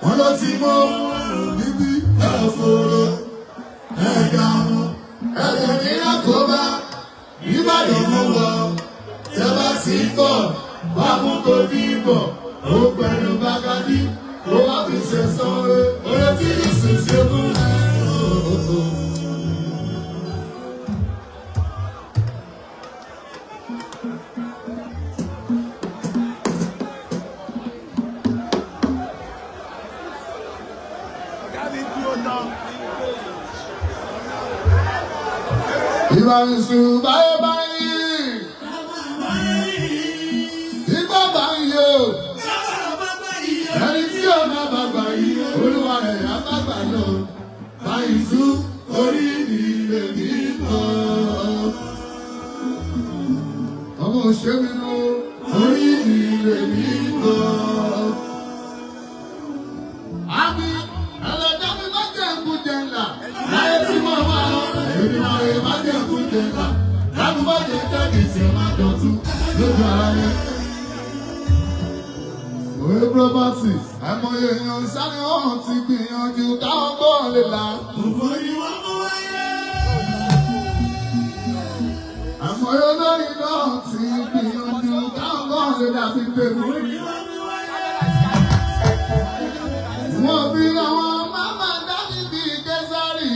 wọ́n ló ti mọ́ níbi ẹ̀fọ́rọ̀ ẹ̀dá wọn ẹ̀dẹ̀ ní àkóbá ìbàdàn mọ́ wọ tẹ́lá sí kọ́ wá mú kó bí bọ̀ ó pẹ̀lú bàgàdì ó wá fi ṣẹ̀sán rẹ̀ ó lè fi ìsìn ṣe fún ẹ̀. Ìbánisù báyé báyìí, ìgbà báyìí o, ẹni tí ó máa bàgbà yìí, olúwa rẹ̀ yá bàgbà lọ. Báyìí orí ìdílé mi kọ́. Ọmọ òṣèlú ló orí ìdílé mi kọ́. Àmì ẹlẹ́dàá mi má jẹ́ ìkújẹ ńlá, láyé tí mo wà ọ́. Èmi máa yẹ má jẹ́ ìkújẹ ńlá, láti má jẹ́ jáde tí ó máa dọ̀tún lójú ara yẹn. Òwe pírọ́pátì, àìmọye èèyàn sáré ọ̀hún ti gbìyànjú káwọn gbọ́ lè là. Òfò ni wọ́n mú wáyé. Àìmọye olórin náà ti gbìyànjú káwọn gbọ́ lè là fi gbé mi. Wọ́n fi àwọn máma dání bí Késárì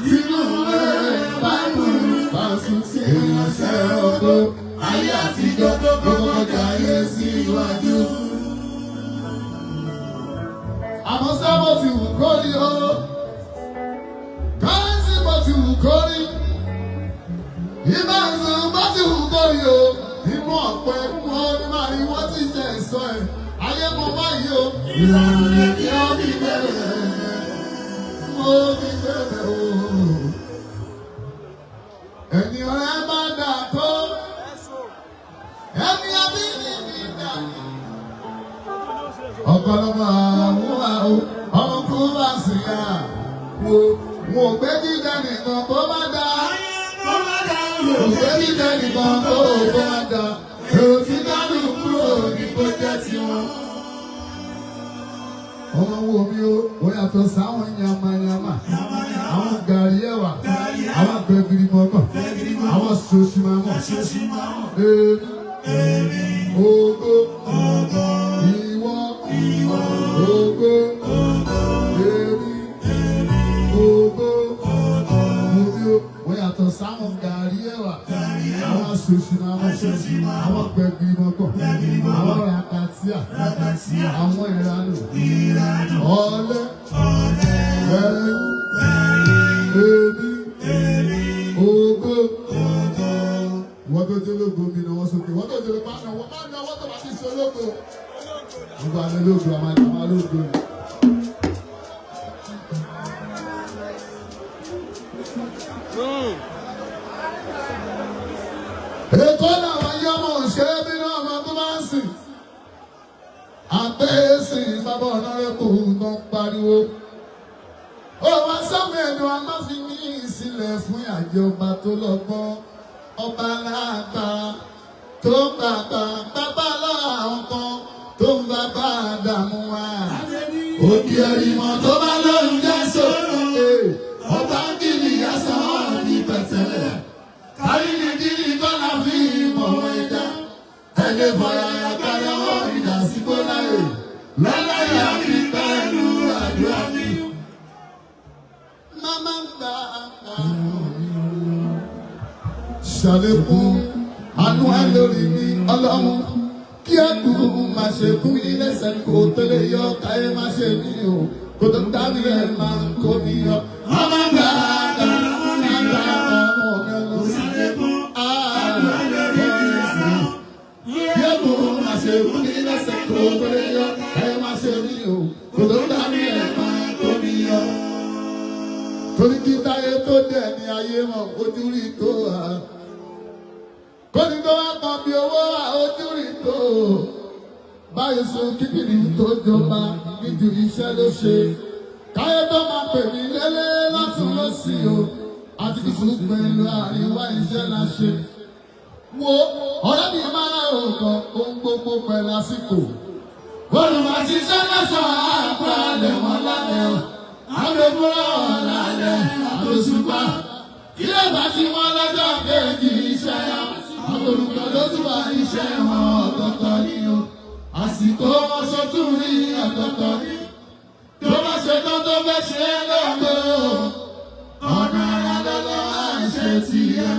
sínú rẹ̀ Báíbùlù fásún sí ìránṣẹ́ ọgbọ́n ayé àtijọ́ tó kọ́kọ́ jayé síwájú. Àmọ́ sábà ti wù kórí o, káyọ̀sí bó ti wù kórí, ìbáṣe bó ti wù kórí o, inú ọ̀pẹ wọn ní máa rí wọ́n ti jẹ ìsọ ẹ̀, ayé mo báyìí o, ìlànà èmi ó fi bẹ̀rẹ̀, mo fi bẹ̀rẹ̀ o. Ẹni ọ̀rẹ́ bá dà tó, ẹni àbí ní mi dà. Ọ̀pọ̀lọpọ̀ àwọn ọkùn bá sì yá. Mo gbé jíjẹ nìkan kó má dá. Mo gbé jíjẹ nìkan kó má dá. Èrò tí dánù kúrò ní kó jẹ́ tiwọn. Ọmọ wo mi o, ó yàtọ̀ sáwọn yamayama. Àwọn gàrí ẹ̀wà, àwọn gbẹ̀gìrì mọ́mọ́, àwọn sòṣìmọ́mọ́. Èmi, ògo, ìwọ, ògo, èmi, ògo, omi o, ó yàtọ̀ sáwọn gàrí ẹ̀wà, àwọn sòṣìmọ́mọ́, àwọn gbẹ̀gìrì mọ́mọ́, àwọn rakatia, àwọn ìranù, ọ̀lẹ, èmi, ògo. Wọ́n tó jẹ́ lógo mi náà wọ́n sókè. Wọ́n tó jẹ́ lógo máa ń náwó tó bá ti ṣe ológo. Gbogbo àmì lógo, àmà lógo. Èkó làwọn yẹ ọmọ òṣèré bí náà ọmọ tó máa ń sìn. Àgbẹ̀sìn bàbá ọ̀nàrẹ́kù tó ń pariwo. Ó wá sọ́mi ẹ̀dùn amáfin ní ìsìlẹ̀ fún àjọba tó lọ́gbọ́n. Ọba lágbára tó ń bàbá bàbá láwọn kan tó ń bàbá dààmú wa. Òkè ẹ̀rìmọ̀ tó bá lóyún jẹ́ sóòrò. Ọba ń kiri àsán ní pẹ̀tẹ́lẹ̀. Kárí ni kiri kọ́lá fi mọ̀ ẹja. Ẹ̀lẹ́ fọyà yàgbára wọn ìdásíkò láyè. Lọ́lá yà mí pẹ̀lú àdúrà mi. Máma ń gbà ṣàlékún àánú ẹ lórí mi ọlọ́run kí ẹkú máa ṣe kún mi lẹ́sẹ̀ kó tẹ́lẹ̀ yọ káyé má ṣe mí o kó tó ń dábì rẹ̀ máa ń kó mi yọ. Ọmọ gbà ọmọ mi lọ ṣàlékún àánú ẹ lórí mi kí ẹkú máa ṣe kún mi lẹ́sẹ̀ kó tẹ́lẹ̀ yọ káyé má ṣe mí o kó tó ń dábì rẹ̀ máa ń kó mi yọ. Torí kí táyé tó dẹ̀ ní ayé mọ̀ ojú rí tó hà. Kọ́ni tó wá kan bí owó ojú rí tó. Báyìí sùn kíkìrì tó jọba níjú iṣẹ́ ló ṣe. Káyé tó máa pè mí lélẹ̀ látún lọ sí o. Àti kìsùn pẹ̀lú àríwá iṣẹ́ la ṣe. Wo ọ̀rẹ́ mi máa ń rò kan ohun gbogbo pẹ̀lú àsìkò. Olùmọ̀ ṣiṣẹ́ lọ́sàn-án àpárẹ̀ fúnra lálẹ́ àtòṣùpá. Ilé bá ti wọ́n lọ́jọ́ kejì iṣẹ́ yẹn. Àtòlùkọ́ ló tún bá iṣẹ́ wọn ọ̀tọ̀ọ̀tọ̀ ni o. Àsìkò wọn sọ́tún ní ọ̀tọ̀ọ̀tọ̀ ni. Tó bá ṣe tán tó fẹ́ ṣe é lóko. Ọ̀nà ara lọ́lọ́ à ń ṣe tiẹ̀.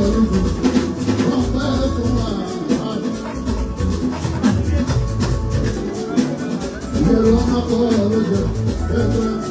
You're on my